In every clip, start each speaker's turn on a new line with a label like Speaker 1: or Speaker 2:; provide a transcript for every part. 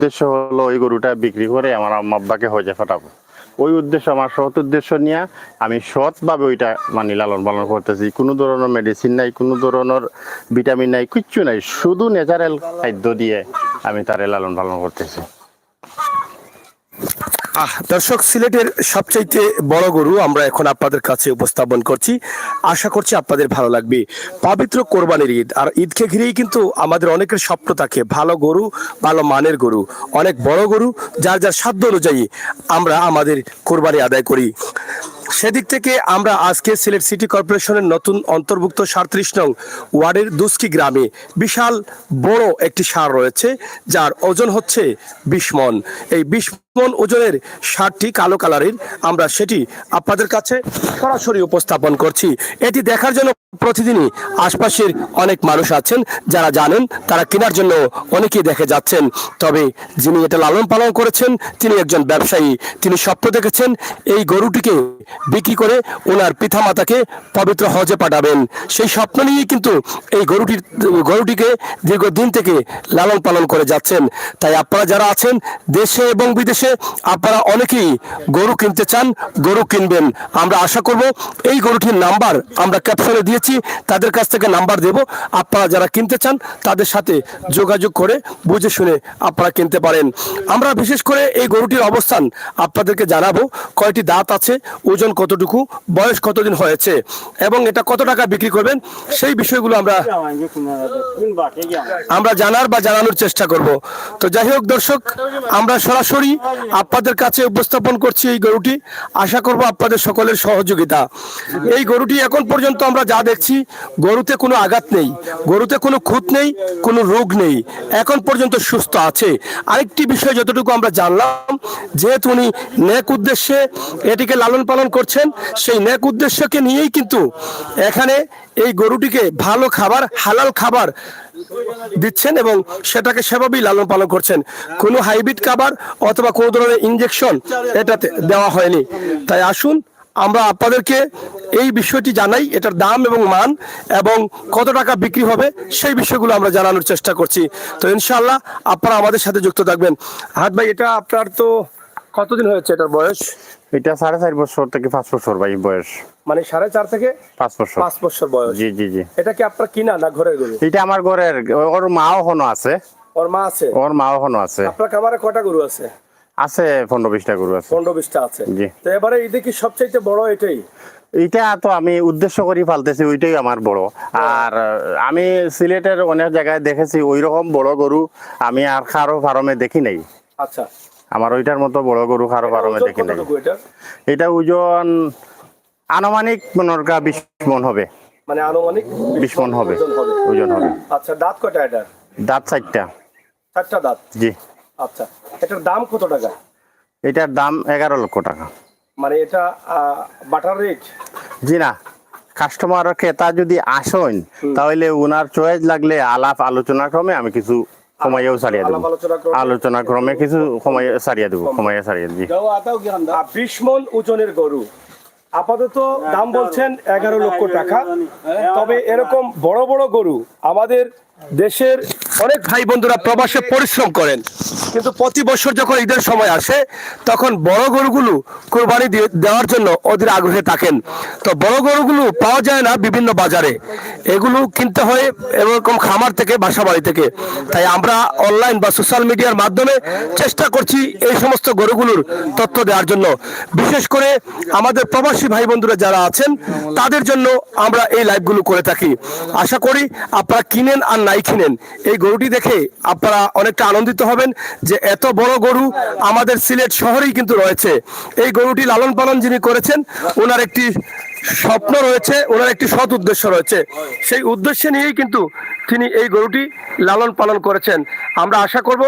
Speaker 1: উদ্দেশ্য হলো ওই গরুটা বিক্রি করে আমার আম্মা আব্বাকে হজে পাঠাবো। ওই উদ্দেশ্য, আমার সৎ উদ্দেশ্য নিয়ে আমি সৎভাবে ওইটা মানে লালন পালন করতেছি। কোনো ধরনের মেডিসিন নাই, কোনো ধরনের ভিটামিন নাই, কিচ্ছু নাই, শুধু ন্যাচারাল খাদ্য দিয়ে আমি তারে লালন পালন করতেছি।
Speaker 2: দর্শক, সিলেটের সবচাইতে বড় গরু আমরা এখন আপনাদের কাছে উপস্থাপন করছি। আশা করছি আপনাদের ভালো লাগবে। পবিত্র কোরবানির ঈদ, আর ঈদকে ঘিরেই কিন্তু আমাদের অনেকের স্বপ্ন থাকে ভালো গরু, ভালো মানের গরু, অনেক বড় গরু, যার যার সাধ্য অনুযায়ী আমরা আমাদের কোরবানি আদায় করি। সেদিক থেকে আমরা আজকে সিলেট সিটি কর্পোরেশনের নতুন অন্তর্ভুক্ত 37 নং ওয়ার্ডের দুস্কি গ্রামে বিশাল বড় একটি ষাঁড় রয়েছে, যার ওজন হচ্ছে 20 মণ। এই 20 মণ ওজনের ষাঁড়টি কালো কালারের, আমরা সেটি আপনাদের কাছে সরাসরি উপস্থাপন করছি। এটি দেখার জন্য প্রতিদিনই আশপাশের অনেক মানুষ আছেন, যারা জানেন তারা কেনার জন্য অনেকেই দেখে যাচ্ছেন। তবে যিনি এটা লালন পালন করেছেন তিনি একজন ব্যবসায়ী। তিনি স্বপ্ন দেখেছেন এই গরুটিকে বিক্রি করে ওনার পিতামাতাকে পবিত্র হজে পাঠাবেন। সেই স্বপ্ন নিয়েই কিন্তু এই গরুটিকে দীর্ঘদিন থেকে লালন পালন করে যাচ্ছেন। তাই আপনারা যারা আছেন দেশে এবং বিদেশে, আপনারা অনেকেই গরু কিনতে চান, গরু কিনবেন। আমরা আশা করব এই গরুটির নাম্বার আমরা ক্যাপশনে দিয়েছি, তাদের কাছ থেকে নাম্বার দেব। আপনারা যারা কিনতে চান তাদের সাথে যোগাযোগ করে বুঝে শুনে আপনারা কিনতে পারেন। আমরা বিশেষ করে এই গরুটির অবস্থান আপনাদেরকে জানাবো, কয়টি দাঁত আছে, ওজন কতটুকু, বয়স কতদিন হয়েছে এবং এটা কত টাকা বিক্রি করবেন, সেই বিষয়গুলো আমরা জানার বা জানানোর চেষ্টা করব। তো যাই হোক দর্শক, আমরা সরাসরি আপনাদের কাছে উপস্থাপন করছি এই গরুটি। আশা করব আপনাদের সকলের সহযোগিতা। এই গরুটি এখন পর্যন্ত আমরা যা দেখছি, গরুতে কোনো আঘাত নেই, গরুতে কোনো খুঁত নেই, কোনো রোগ নেই, এখন পর্যন্ত সুস্থ আছে। আরেকটি বিষয় যতটুকু আমরা জানলাম, যেহেতু উনি নেক উদ্দেশ্যে এটিকে লালন পালন করছেন, সেই নেক উদ্দেশ্যকে নিয়েই কিন্তু এখানে এই গরুটিকে ভালো খাবার, হালাল খাবার দিচ্ছেন এবং সেটাকে সেভাবেই লালন পালন করছেন। কোনো হাইব্রিড খাবার অথবা কোনো ধরনের ইনজেকশন এটাতে দেওয়া হয়নি। তাই আসুন আমরা আপনাদেরকে এই বিষয়টি জানাই, এটার দাম এবং মান এবং কত টাকা বিক্রি হবে সেই বিষয়গুলো আমরা জানানোর চেষ্টা করছি। তো ইনশাআল্লাহ আপনারা আমাদের সাথে যুক্ত থাকবেন। হাত ভাই, এটা আপনার তো কতদিন হয়েছে এটার বয়স?
Speaker 1: এটা 4.5 বছর থেকে 5 বছর ভাই বয়স।
Speaker 2: মানে 4.5 থেকে
Speaker 1: 5 বছর।
Speaker 2: 5 বছর বয়স।
Speaker 1: জি জি জি।
Speaker 2: এটা কি আপনার কিনা না ঘরের গরু?
Speaker 1: এটা আমার ঘরের, ওর মাও হনো আছে।
Speaker 2: ওর মা আছে?
Speaker 1: ওর মাও হনো আছে।
Speaker 2: আপনার খামারে কয়টা গরু আছে?
Speaker 1: আছে 15-20টা গরু আছে।
Speaker 2: 15-20টা আছে।
Speaker 1: জি।
Speaker 2: তো এবারে ঈদে কি সবচাইতে বড় এটাই?
Speaker 1: এটা তো আমি উদ্দেশ্য করি পালতেছি, ওইটাই আমার বড়। আর আমি সিলেটের অনেক জায়গায় দেখেছি ওই রকম বড় গরু আমি আর কারো ফার্মে দেখি নাই।
Speaker 2: আচ্ছা।
Speaker 1: আমার ওইটার মতো বড় গরু কারো ফার্মে দেখি নাই। এটা ওজন আনুমানিক 20 মণ হবে।
Speaker 2: মানে আনুমানিক
Speaker 1: 20 মণ হবে ওজন হবে।
Speaker 2: আচ্ছা, দাঁত কয়টা এটার?
Speaker 1: দাঁত 4টা।
Speaker 2: 4টা দাঁত?
Speaker 1: জি।
Speaker 2: আচ্ছা, এটার দাম কত টাকা?
Speaker 1: এটার দাম 11 লক্ষ টাকা।
Speaker 2: মানে এটা বাটার রেট?
Speaker 1: জি না, কাস্টমার ক্রেতা যদি আসেন তাহলে ওনার চয়েস লাগলে আলাপ আলোচনা ক্রমে আমি কিছু কমাইয়াও ছাড়িয়ে দেবো। আলোচনা ক্রমে কিছু কমাইয়া ছাড়িয়ে দেবো, কমাইয়া ছাড়িয়ে দিই।
Speaker 2: 20 মণ ওজনের গরু আপাতত দাম বলছেন 11 লক্ষ টাকা। তবে এরকম বড় বড় গরু আমাদের দেশের অনেক ভাই বন্ধুরা প্রবাসে পরিশ্রম করেন, কিন্তু প্রতি বছর যখন ঈদের সময় আসে তখন বড় গরুগুলো কোরবানি দেওয়ার জন্য ওদের আগ্রহে থাকেন। তো বড় গরুগুলো পাওয়া যায় না বিভিন্ন বাজারে, এগুলো কিনতে হয় এরকম খামার থেকে, বাসা বাড়ি থেকে। তাই আমরা অনলাইন বা সোশ্যাল মিডিয়ার মাধ্যমে চেষ্টা করছি এই সমস্ত গরুগুলোর তথ্য দেওয়ার জন্য। বিশেষ করে আমাদের প্রবাসী ভাই বন্ধুরা যারা আছেন তাদের জন্য আমরা এই লাইভগুলো করে থাকি। আশা করি আপনারা কিনেন আর নাই কিনেন, এই গরুটি দেখে আপনারা অনেকটা আনন্দিত হবেন যে এত বড় গরু আমাদের সিলেট শহরেই কিন্তু রয়েছে। এই গরুটি লালন পালন যিনি করেছেন ওনার একটি স্বপ্ন রয়েছে, ওনার একটি সৎ উদ্দেশ্য রয়েছে। সেই উদ্দেশ্য নিয়েই কিন্তু তিনি এই গরুটি লালন পালন করেছেন। আমরা আশা করব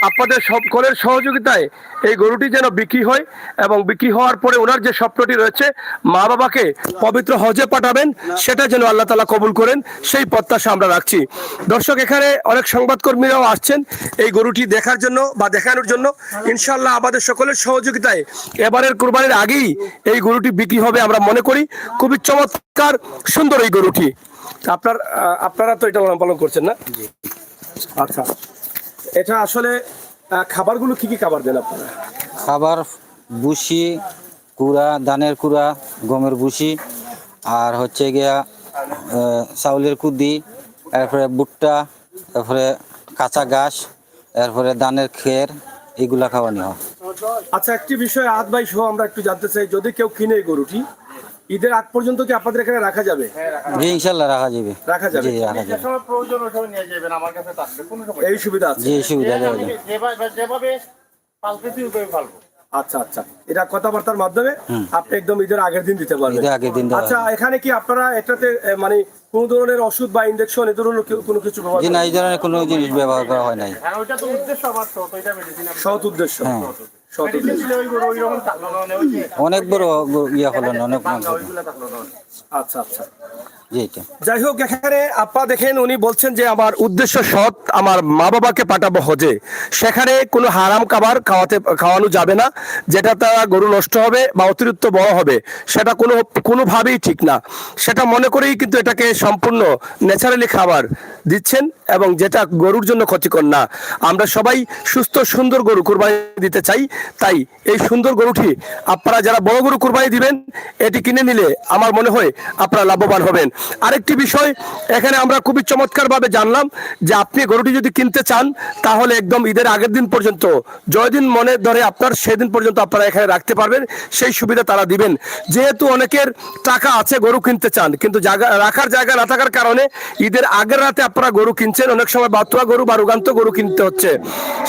Speaker 2: আপনাদের সকলের সহযোগিতায় এই গরুটি যেন বিক্রি হয় এবং বিক্রি হওয়ার পরে ওনার যে স্বপ্নটি রয়েছে মা বাবাকে পবিত্র হজে পাঠাবেন, সেটা যেন আল্লাহ তাআলা কবুল করেন, সেই প্রত্যাশা আমরা রাখছি। দর্শক, এখানে অনেক সংবাদকর্মীরাও আসছেন এই গরুটি দেখার জন্য বা দেখানোর জন্য। ইনশাআল্লাহ আমাদের সকলের সহযোগিতায় এবারের কুরবানির আগেই এই গরুটি বিক্রি হবে আমরা মনে করি। খুবই চমৎকার সুন্দর এই গরুটি। আপনারা তো এটা লালন পালন করছেন না? আচ্ছা, এটা আসলে খাবারগুলো কি কি খাবার দেন আপনারা?
Speaker 3: খাবার ভুসি, কুড়া, ধানের কুড়া, গমের ভুসি, আর হচ্ছে গিয়া চাউলের কুদি, এরপরে ভুট্টা, তারপরে কাঁচা ঘাস, এরপরে ধানের খের, এগুলা খাওয়ানো হয়।
Speaker 2: আচ্ছা, একটি বিষয় আহাদ ভাই সহ আমরা একটু জানতে চাই, যদি কেউ কিনে এই গরুটি ঈদের আগ পর্যন্ত কি আপনাদের এখানে রাখা যাবে?
Speaker 3: জি ইনশাল্লাহ রাখা যাবে।
Speaker 2: রাখা যাবে?
Speaker 3: জি রাখা যাবে।
Speaker 1: প্রয়োজন ওই সময় নিয়ে যাবেন, আমার কাছে থাকবে, কোনো সমস্যা
Speaker 2: এই সুবিধা আছে?
Speaker 3: জি সুবিধা দেওয়া
Speaker 1: নেই।
Speaker 3: যাবে।
Speaker 1: যেভাবে পালতেছি ওইভাবে পালবো।
Speaker 2: আচ্ছা আচ্ছা, এটা কথাবার্তার মাধ্যমে আপনি একদম ঈদের আগের দিন দিতে পারবেন।
Speaker 3: ঈদের আগের দিন দেওয়া
Speaker 2: আচ্ছা,
Speaker 3: যাবে।
Speaker 2: এখানে কি আপনারা এটাতে মানে কোন ধরনের ওষুধ বা ইনজেকশন এ ধরনের কোনো কিছু ব্যবহার
Speaker 3: জি
Speaker 2: করেন?
Speaker 3: না, এই ধরনের কোনো জিনিস ব্যবহার করা হয় নাই।
Speaker 1: হ্যাঁ, ওইটা তো উদ্দেশ্য আমার, তো ওইটা মেডিসিন
Speaker 2: সৎ উদ্দেশ্য?
Speaker 3: হ্যাঁ।
Speaker 2: সৎ উদ্দেশ্য।
Speaker 1: ওই রকম থাকলো না, ওই যে
Speaker 3: অনেক বড় ইয়া হলেন, অনেক মাংস।
Speaker 1: ওইগুলা থাকলো না।
Speaker 2: আচ্ছা আচ্ছা,
Speaker 3: জি এটা
Speaker 2: যাই হোক, এখানে আপা দেখেন উনি বলছেন যে আমার উদ্দেশ্য সৎ, আমার মা বাবাকে পাঠাবো হজে, সেখানে কোনো হারাম খাবার খাওয়ানো যাবে না, যেটা তারা গরু নষ্ট হবে বা অতিরিক্ত বড় হবে, সেটা কোনোভাবেই ঠিক না। সেটা মনে করেই কিন্তু এটাকে সম্পূর্ণ ন্যাচারালি খাবার দিচ্ছেন, এবং যেটা গরুর জন্য ক্ষতিকর না। আমরা সবাই সুস্থ সুন্দর গরু কুরবানি দিতে চাই, তাই এই সুন্দর গরুটি আপনারা যারা বড় গরু কুরবানি দিবেন, এটি কিনে নিলে আমার মনে হয় আপনারা লাভবান হবেন। আরেকটি বিষয় এখানে আমরা খুবই চমৎকার ভাবে জানলাম যে আপনি গরুটি যদি কিনতে চান, তাহলে একদম ঈদের আগের দিন পর্যন্ত, জয়দিন মনে ধরে আপনার সেদিন পর্যন্ত আপনারা এখানে রাখতে পারবেন, সেই সুবিধা তারা দিবেন। যেহেতু অনেকের টাকা আছে, গরু কিনতে চান, কিন্তু রাখার জায়গা না থাকার কারণে ঈদের আগের রাতে আপনারা গরু কিনছেন, অনেক সময় বাতুয়া গরু বা রুগান্ত গরু কিনতে হচ্ছে।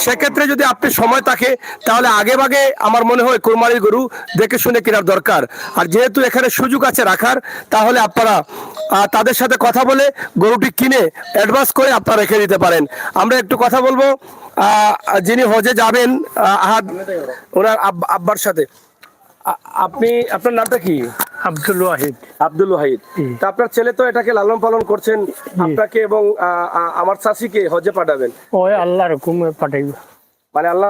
Speaker 2: সেক্ষেত্রে যদি আপনি সময় থাকে, তাহলে আগে ভাগে আমার মনে হয় কোরবানির গরু দেখে শুনে কেনার দরকার। আর যেহেতু এখানে সুযোগ আছে রাখার, তাহলে আপনারা তাদের সাথে কথা বলে গরুটি কিনে অ্যাডভান্স করে আপনারা রেখে দিতে পারেন। আমরা একটু কথা বলবো যিনি হজে যাবেন, আহাদ ওনার আব্বার সাথে। আপনার নামটা কি?
Speaker 4: আব্দুল ওয়াহিদ।
Speaker 2: আব্দুল ওয়াহিদ। তা আপনার ছেলে তো এটাকে লালন পালন করছেন, আপনাকে এবং আমার চাষিকে হজে পাঠাবেন।
Speaker 4: ওই আল্লাহর হুকুমে পাঠাইব।
Speaker 2: মানে আল্লাহ,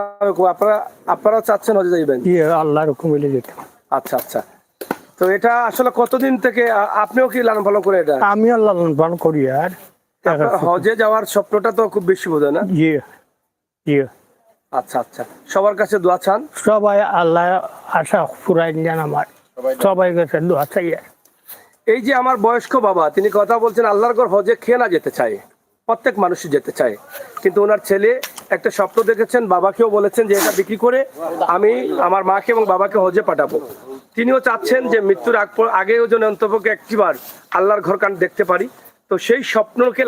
Speaker 2: আপনারা চাচ্ছেন হজে যাইবেন?
Speaker 4: আল্লাহর হুকুম হইলে যেতে।
Speaker 2: আচ্ছা আচ্ছা, তো এটা আসলে কতদিন থেকে আপনিও কি লালন পালন করে এটা?
Speaker 4: আমি লালন পালন করি। আর
Speaker 2: আপনার হজে যাওয়ার স্বপ্নটা তো খুব বেশি বোধ হয় না?
Speaker 4: জি জি।
Speaker 2: আচ্ছা আচ্ছা, সবার কাছে দোয়া চান?
Speaker 4: সবাই আল্লাহ আশা পুরাই দেন আমার, সবাই কাছে দোয়া চাই।
Speaker 2: এই যে আমার বয়স্ক বাবা, তিনি কথা বলছেন আল্লাহর ঘর হজে খেয়ে না যেতে চায়, প্রত্যেক মানুষই যেতে চায়, কিন্তু ওনার ছেলে একটা স্বপ্ন দেখেছেন, বাবাকেও বলেছেন যে এটা বিক্রি করে আমি আমার মাকে এবং বাবাকে হজে পাঠাবো। তিনিও চাচ্ছেন যে মৃত্যুর আগেও যেন অন্তপক্ষে একটিবার আল্লাহর ঘর কান দেখতে পারি। তো সেই স্বপ্নকে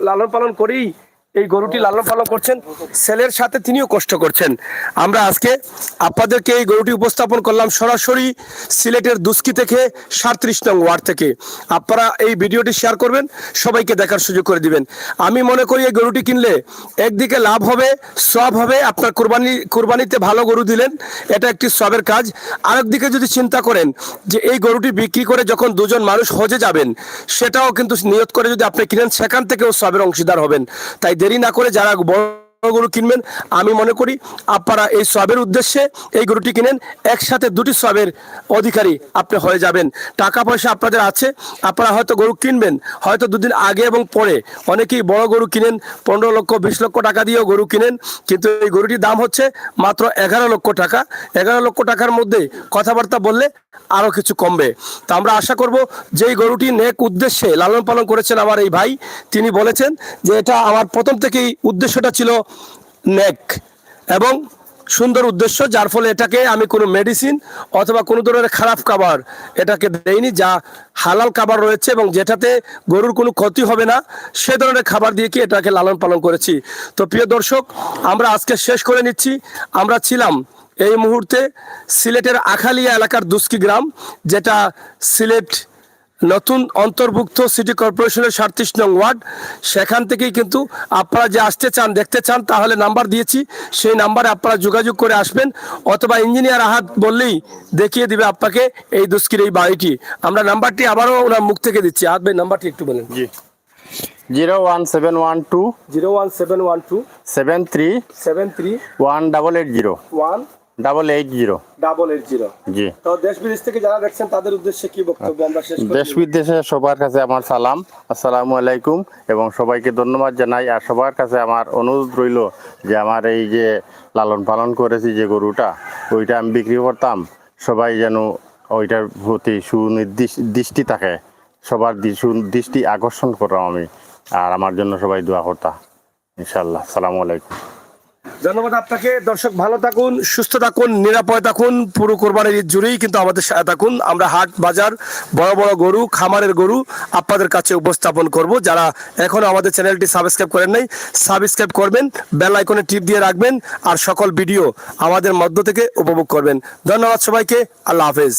Speaker 2: লালন পালন করেই এই গরুটি লালন পালন করছেন, ছেলের সাথে তিনিও কষ্ট করছেন। আমরা আজকে আপনাদেরকে এই গরুটি উপস্থাপন করলাম সরাসরি সিলেটের দুস্কি থেকে 37 নং ওয়ার্ড থেকে। আপনারা এই ভিডিওটি শেয়ার করবেন, সবাইকে দেখার সুযোগ করে দিবেন। আমি মনে করি এই গরুটি কিনলে একদিকে লাভ হবে, সওয়াব হবে, আপনার কুরবানিতে ভালো গরু দিলেন, এটা একটি সওয়াবের কাজ। আরেকদিকে যদি চিন্তা করেন যে এই গরুটি বিক্রি করে যখন দুজন মানুষ হজে যাবেন, সেটাও কিন্তু নিয়ত করে যদি আপনি কিনেন, সেখান থেকেও সওয়াবের অংশীদার হবেন। তাই দেরি না করে যারা বড় গরু কিনবেন, আমি মনে করি আপনারা এই সওয়াবের উদ্দেশ্যে এই গরুটি কিনেন, একসাথে দুটি সওয়াবের অধিকারী আপনি হয়ে যাবেন। টাকা পয়সা আপনাদের আছে, আপনারা হয়তো গরু কিনবেন, হয়তো দুদিন আগে এবং পরে অনেকেই বড় গরু কিনেন, 15 লক্ষ 20 লক্ষ টাকা দিয়েও গরু কিনেন, কিন্তু এই গরুটির দাম হচ্ছে মাত্র 11 লক্ষ টাকা। 11 লক্ষ টাকার মধ্যে কথাবার্তা বললে আরো কিছু কমবে। তা আমরা আশা করব যে এই গরুটি নেক উদ্দেশ্যে লালন পালন করেছেন আমার এই ভাই, তিনি বলেছেন যে এটা আমার প্রথম থেকেই উদ্দেশ্যটা ছিল নেক এবং সুন্দর উদ্দেশ্য, যার ফলে এটাকে আমি কোনো মেডিসিন অথবা কোনো ধরনের খারাপ খাবার এটাকে দেইনি, যা হালাল খাবার রয়েছে এবং যেটাতে গরুর কোনো ক্ষতি হবে না, সে ধরনের খাবার দিয়ে কি এটাকে লালন পালন করেছি। তো প্রিয় দর্শক, আমরা আজকে শেষ করে নিচ্ছি। আমরা ছিলাম এই মুহূর্তে সিলেটের আখালিয়া এলাকার দুস্কি গ্রাম, যেটা সিলেট নতুন অন্তর্ভুক্ত সিটি কর্পোরেশনের 37 নং ওয়ার্ড। সেখান থেকেই কিন্তু আপনারা যে আসতে চান, দেখতে চান, তাহলে নাম্বার দিয়েছি, সেই নাম্বারে আপনারা যোগাযোগ করে আসবেন, অথবা ইঞ্জিনিয়ার আহাদ বললেই দেখিয়ে দিবে আপনাকে এই দুস্কির এই বাড়িটি। আমরা নাম্বারটি আবারও ওনার মুখ থেকে দিচ্ছি। আহাদ ভাই, নাম্বারটি একটু বলেন।
Speaker 1: জি, 01712
Speaker 2: 01712
Speaker 1: 73
Speaker 2: 73
Speaker 1: 1880
Speaker 2: 1
Speaker 1: 880।
Speaker 2: 880।
Speaker 1: জি।
Speaker 2: তো দেশ বিদেশ থেকে যারা দেখছেন তাদের উদ্দেশ্যে কি বক্তব্য আমরা শেষ করছি?
Speaker 1: দেশ বিদেশে সবার কাছে আমার সালাম, আসসালামু আলাইকুম, এবং সবাইকে ধন্যবাদ জানাই। আর সবার কাছে আমার অনুরোধ রইল যে আমার এই যে লালন পালন করেছি যে গরুটা, ওইটা আমি বিক্রি করতাম, সবাই যেন ওইটার প্রতি দৃষ্টি থাকে, সবার দৃষ্টি আকর্ষণ করতাম আমি, আর আমার জন্য সবাই দোয়া করতাম ইনশাল্লাহ। আসসালামু আলাইকুম।
Speaker 2: ধন্যবাদ আপনাকে। দর্শক ভালো থাকুন, সুস্থ থাকুন, নিরাপদে থাকুন। পুরো কোরবানির ঈদ জুড়েই কিন্তু আমাদের সাথে থাকুন। আমরা হাট বাজার বড় বড় গরু, খামারের গরু আপনাদের কাছে উপস্থাপন করব। যারা এখনো আমাদের চ্যানেলটি সাবস্ক্রাইব করেন নাই, সাবস্ক্রাইব করবেন, বেল আইকনে টিপ দিয়ে রাখবেন, আর সকল ভিডিও আমাদের মধ্য থেকে উপভোগ করবেন। ধন্যবাদ সবাইকে। আল্লাহ হাফেজ।